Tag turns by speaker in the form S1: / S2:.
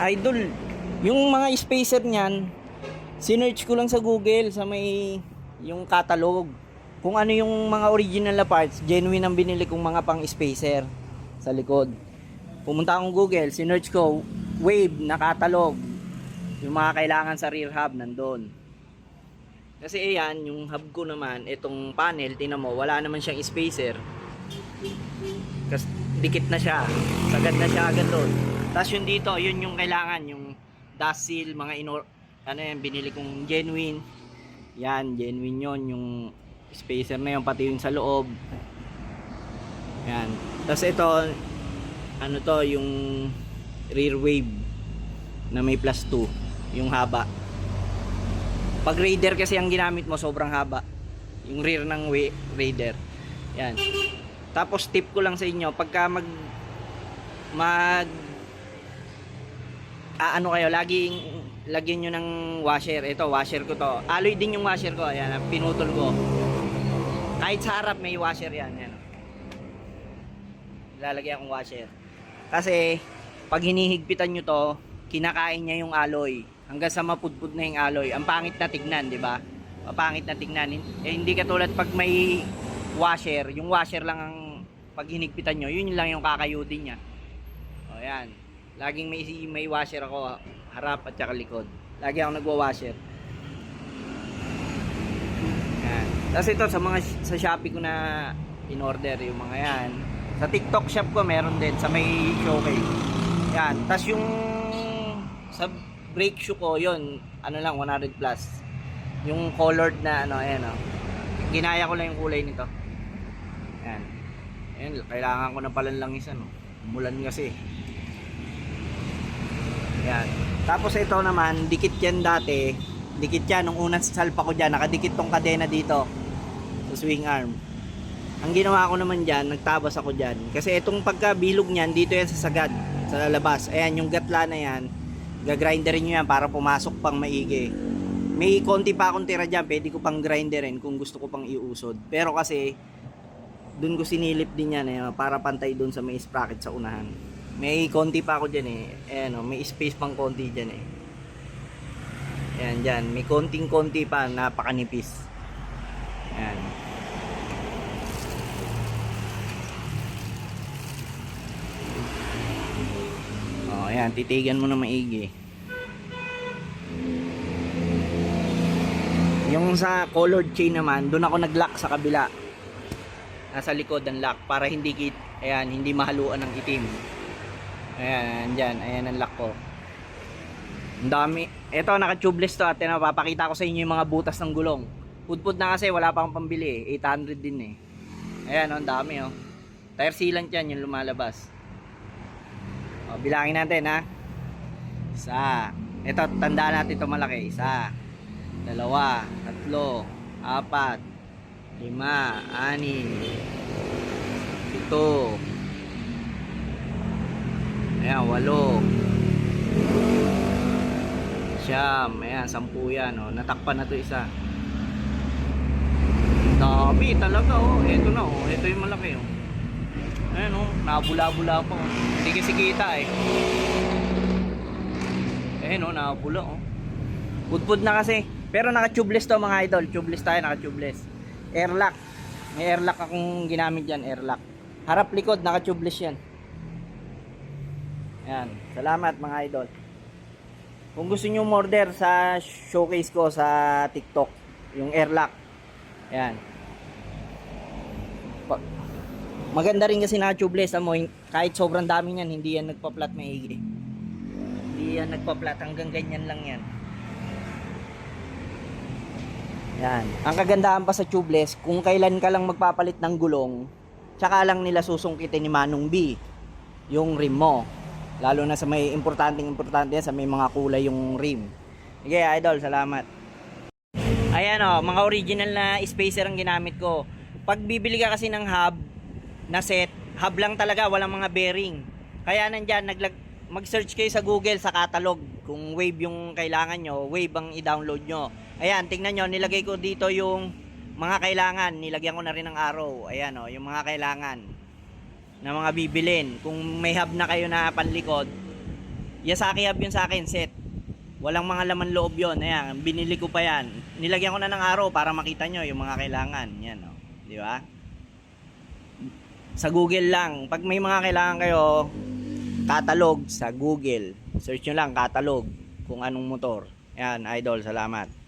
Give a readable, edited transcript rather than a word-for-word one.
S1: Idol, yung mga spacer niyan, sinearch ko lang sa Google sa may yung catalog. Kung ano yung mga original na parts, genuine ang binili kong mga pang spacer sa likod. Pumunta akong Google, sinearch ko Wave na catalog. Yung mga kailangan sa rear hub nandun. Kasi ayan, yung hub ko naman, itong panel, tinan mo, wala naman siyang spacer. Kasi dikit na siya, sagad na siya agad doon. Tapos yung dito, yun yung kailangan, yung dust seal, mga ano yan, binili kong genuine. Yan, genuine yon, yung spacer na yun, pati yung sa loob. Yan. Tapos ito, ano to, yung rear wave na may plus 2, yung haba. Pag Raider kasi ang ginamit mo, sobrang haba. Yung rear ng Raider. Yan. Tapos tip ko lang sa inyo, pagka ano kayo, lagyan nyo ng washer. Ito, washer ko to. Alloy din yung washer ko. Ayan, pinutol ko. Kahit sa harap may washer yan. Ayan. Lalagyan akong washer. Kasi, pag hinihigpitan nyo to, kinakain niya yung alloy. Hanggang sa mapudpud na yung alloy. Ang pangit na tignan, di ba? Pangit na tignan. Eh, hindi katulad pag may washer. Yung washer lang ang pag hinigpitan nyo, yun lang yung kakayutin niya. O, yan. Laging may washer ako, harap at saka likod. Lagi ako nagwa-washer. Yan. Tapos ito, sa Shopee ko na in-order yung mga yan. Sa TikTok shop ko, meron din. Sa may showcase. Yan. Tapos yung sa brake shoe ko, yun, ano lang, 100 plus. Yung colored na, ano, ayan, o. Ginaya ko lang yung kulay nito. Yan. Ayan, kailangan ko na palanlangis, ano. Umulan kasi. Yan. Tapos ito naman, dikit yan dati. Dikit yan, nung unang salpa ko dyan, nakadikit tong kadena dito. Sa swing arm. Ang ginawa ko naman dyan, nagtabas ako dyan. Kasi itong pagkabilog niyan, dito yan sa sagad, sa labas. Ayan, yung gatla na yan, gagrinderin nyo yan para pumasok pang maigi. May konti pa akong tira dyan, pwede ko pang grinderin kung gusto ko pang iusod. Pero kasi, dun ko sinilip din yan para pantay dun sa may sprocket sa unahan. May konti pa ako dyan eh. Ayan, may space pang konti dyan eh. Ayan dyan, may konting-konti pa, napakanipis. Ayan. O, ayan, titigan mo na maigi. Yung sa colored chain naman, doon ako nag-lock sa kabila. Nasa likod ang lock para hindi hindi mahaluan ng itim. Ayan, dyan, ayan ang lock ko. Ang dami. Ito, naka-tubeless to at napapakita ko sa inyo yung mga butas ng gulong. Pudpud na kasi, wala pa akong pambili eh. 800 din eh. Ayan, ang dami oh. Tire sealant yan, yung lumalabas. O, bilangin natin ha. Isa. Ito, tandaan natin ito malaki. Isa. 2, 3, 4, 5, 6, 7, 8, 8, 9, ayan, 10 yan oh. Natakpan na to isa. Dami talaga oh. Ito na oh. Ito yung malaki oh. Ayan oh. Nabula-bula pa oh. Hindi kasi kita eh. Ayan oh. Nabula oh. Pudpud na kasi. Pero naka-tubeless to mga idol. Tubeless tayo, naka-tubeless. Airlock. May airlock akong ginamit dyan, airlock. Harap likod, naka-tubeless yan. Ayan. Salamat mga idol. Kung gusto nyo order sa showcase ko sa TikTok, yung airlock. Ayan. Maganda rin kasi naka-tubeless. Kahit sobrang dami yan, hindi yan nagpa-flat maigi. Hindi yan nagpa-flat. Hanggang ganyan lang yan. Yan. Ang kagandahan pa sa tubeless, kung kailan ka lang magpapalit ng gulong, tsaka lang nila susungkitin ni Manong B yung rim mo. Lalo na sa may importante yan, sa may mga kulay yung rim. Okay, idol, salamat. Ayan o, mga original na spacer ang ginamit ko. Pag bibili ka kasi ng hub na set, hub lang talaga, walang mga bearing. Kaya nandyan, mag-search kayo sa Google sa catalog. Kung Wave yung kailangan nyo, Wave ang i-download nyo. Ayan, tingnan nyo, nilagay ko dito yung mga kailangan. Nilagyan ko na rin ng arrow. Ayan o, yung mga kailangan na mga bibilin. Kung may hub na kayo na panlikod, Yasaki hub yun sa akin, set. Walang mga laman loob yun. Ayan, binili ko pa yan. Nilagyan ko na ng araw para makita nyo yung mga kailangan. Yan, oh. Di ba? Sa Google lang. Pag may mga kailangan kayo, catalog sa Google. Search nyo lang, catalog, kung anong motor. Yan, idol, salamat.